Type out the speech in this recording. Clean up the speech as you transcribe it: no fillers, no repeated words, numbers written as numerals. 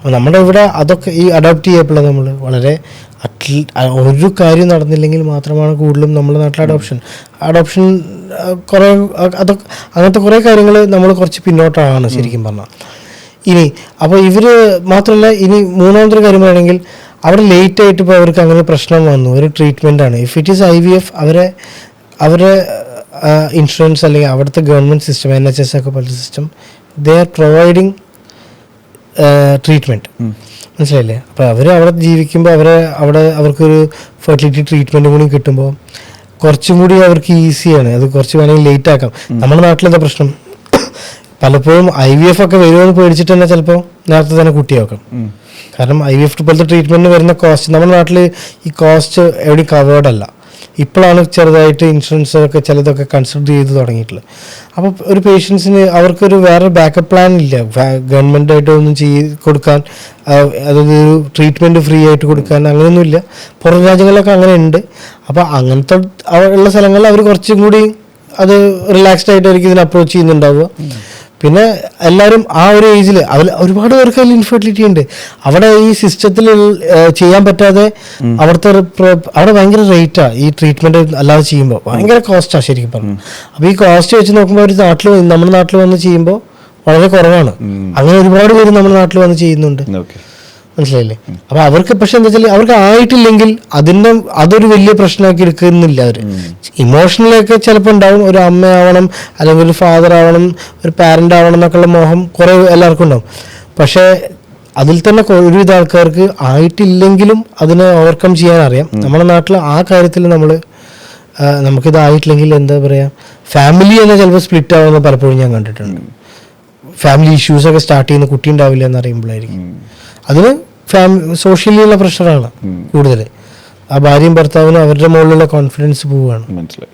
അപ്പോൾ നമ്മുടെ ഇവിടെ അതൊക്കെ ഈ അഡോപ്റ്റ് ചെയ്യപ്പെടുന്നത് നമ്മൾ വളരെ ഒരു കാര്യം നടന്നില്ലെങ്കിൽ മാത്രമാണ് കൂടുതലും നമ്മുടെ നാട്ടിൽ അഡോപ്ഷൻ കുറേ അതൊക്കെ അങ്ങനത്തെ കുറേ കാര്യങ്ങൾ നമ്മൾ കുറച്ച് പിന്നോട്ടാണ് ശരിക്കും പറഞ്ഞാൽ. ഇനി അപ്പോൾ ഇവർ മാത്രമല്ല, ഇനി മൂന്നാമതൊരു കാര്യം പറയുകയാണെങ്കിൽ അവിടെ ലേറ്റ് ആയിട്ട് ഇപ്പോൾ അവർക്ക് അങ്ങനെ പ്രശ്നം വന്നു, ഒരു ട്രീറ്റ്മെൻറ്റാണ്. ഇഫ് ഇറ്റ് ഈസ് IVF അവരെ ഇൻഷുറൻസ് അല്ലെങ്കിൽ അവിടുത്തെ ഗവൺമെൻറ് സിസ്റ്റം NHS ഒക്കെ പോലത്തെ system they are providing treatment, മനസ്സിലായില്ലേ? അപ്പോൾ അവർ അവിടെ ജീവിക്കുമ്പോൾ അവർക്കൊരു ഫെർട്ടിലിറ്റി ട്രീറ്റ്മെൻറ്റ് കൂടി കിട്ടുമ്പോൾ കുറച്ചും കൂടി അവർക്ക് ഈസിയാണ്. അത് കുറച്ച് വേണമെങ്കിൽ ലേറ്റ് ആക്കാം. നമ്മുടെ നാട്ടിലെന്താ പ്രശ്നം, പലപ്പോഴും IVF ഒക്കെ വരുമെന്ന് പേടിച്ചിട്ട് തന്നെ ചിലപ്പോൾ നേരത്തെ തന്നെ കുട്ടിയാക്കാം. കാരണം IVF പോലത്തെ ട്രീറ്റ്മെൻറ്റിന് വരുന്ന കോസ്റ്റ് നമ്മുടെ നാട്ടിൽ ഈ കോസ്റ്റ് എവിടെയും കവേർഡ് അല്ല. ഇപ്പോഴാണ് ചെറുതായിട്ട് ഇൻഷുറൻസ് ഒക്കെ ചിലതൊക്കെ കൺസിഡർ ചെയ്ത് തുടങ്ങിയിട്ടുള്ളത്. അപ്പോൾ ഒരു പേഷ്യൻസിന് അവർക്കൊരു വേറെ ബാക്കപ്പ് പ്ലാൻ ഇല്ല ഗവൺമെൻറ്റായിട്ട് ഒന്നും കൊടുക്കാൻ, അതായത് ഒരു ട്രീറ്റ്മെൻറ്റ് ഫ്രീ ആയിട്ട് കൊടുക്കാൻ അങ്ങനെയൊന്നുമില്ല. പുറം രാജ്യങ്ങളിലൊക്കെ അങ്ങനെ ഉണ്ട്. അപ്പോൾ അങ്ങനത്തെ ഉള്ള സ്ഥലങ്ങളിൽ അവർ കുറച്ചും കൂടി അത് റിലാക്സ്ഡ് ആയിട്ടായിരിക്കും ഇതിനെ അപ്രോച്ച് ചെയ്യുന്നുണ്ടാവുക. പിന്നെ എല്ലാവരും ആ ഒരു ഏജിൽ ഒരുപാട് പേർക്ക് അതിൽ ഇൻഫെർട്ടിലിറ്റി ഉണ്ട്. അവിടെ ഈ സിസ്റ്റത്തിൽ ചെയ്യാൻ പറ്റാതെ അവിടെ ഭയങ്കര റേറ്റാണ് ഈ ട്രീറ്റ്മെൻറ്റ് അല്ലാതെ ചെയ്യുമ്പോൾ ഭയങ്കര കോസ്റ്റാണ് ശരിക്കും പറഞ്ഞു. അപ്പോൾ ഈ കോസ്റ്റ് വെച്ച് നോക്കുമ്പോൾ ഒരു നമ്മുടെ നാട്ടിൽ വന്ന് ചെയ്യുമ്പോൾ വളരെ കുറവാണ്. അങ്ങനെ ഒരുപാട് പേര് നമ്മുടെ നാട്ടിൽ വന്ന് ചെയ്യുന്നുണ്ട്, മനസ്സിലായില്ലേ? അപ്പോൾ അവർക്ക് പക്ഷെ എന്താ വെച്ചാൽ അവർക്ക് ആയിട്ടില്ലെങ്കിൽ അതൊരു വലിയ പ്രശ്നമാക്കി എടുക്കുന്നില്ല. അവർ ഇമോഷണലൊക്കെ ചിലപ്പോൾ ഉണ്ടാവും, ഒരു അമ്മയാവണം അല്ലെങ്കിൽ ഒരു ഫാദർ ആവണം, ഒരു പാരൻ്റ് ആവണം എന്നൊക്കെയുള്ള മോഹം കുറേ എല്ലാവർക്കും ഉണ്ടാവും. പക്ഷേ അതിൽ തന്നെ ഒരുവിധ ആൾക്കാർക്ക് ആയിട്ടില്ലെങ്കിലും അതിനെ ഓവർകം ചെയ്യാൻ അറിയാം. നമ്മുടെ നാട്ടിൽ ആ കാര്യത്തിൽ നമുക്കിതായിട്ടില്ലെങ്കിൽ എന്താ പറയുക, ഫാമിലി തന്നെ ചിലപ്പോൾ സ്പ്ലിറ്റ് ആവുന്ന പലപ്പോഴും ഞാൻ കണ്ടിട്ടുണ്ട്. ഫാമിലി ഇഷ്യൂസൊക്കെ സ്റ്റാർട്ട് ചെയ്യുന്ന കുട്ടി ഉണ്ടാവില്ല എന്നറിയുമ്പോഴായിരിക്കും. അതിന് സോഷ്യലിയുള്ള പ്രഷറാണ് കൂടുതൽ. ആ ഭാര്യയും ഭർത്താവിനും അവരുടെ മുകളിലുള്ള കോൺഫിഡൻസ് പോവുകയാണ്. മനസ്സിലായി.